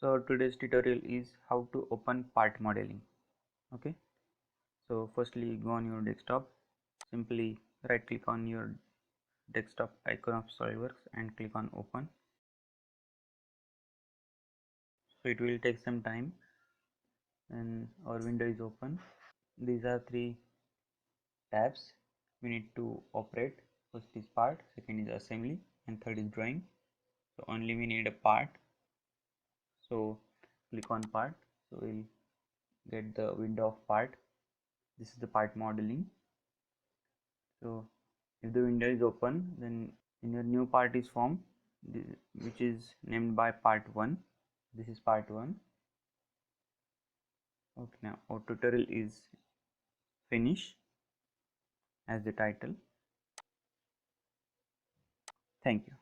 So today's tutorial is how to open part modeling. Okay, so firstly go on your desktop, simply right click on your desktop icon of Solidworks and click on open. So it will take some time and our window is open. These are three tabs we need to operate. First is part, second is assembly, and third is drawing. So only we need a part, so click on part. So we'll get the window of part. This is the part modeling. So if the window is open, then in your new part is formed, which is named by part 1. This is part 1. Okay, now our tutorial is finished as the title. Thank you.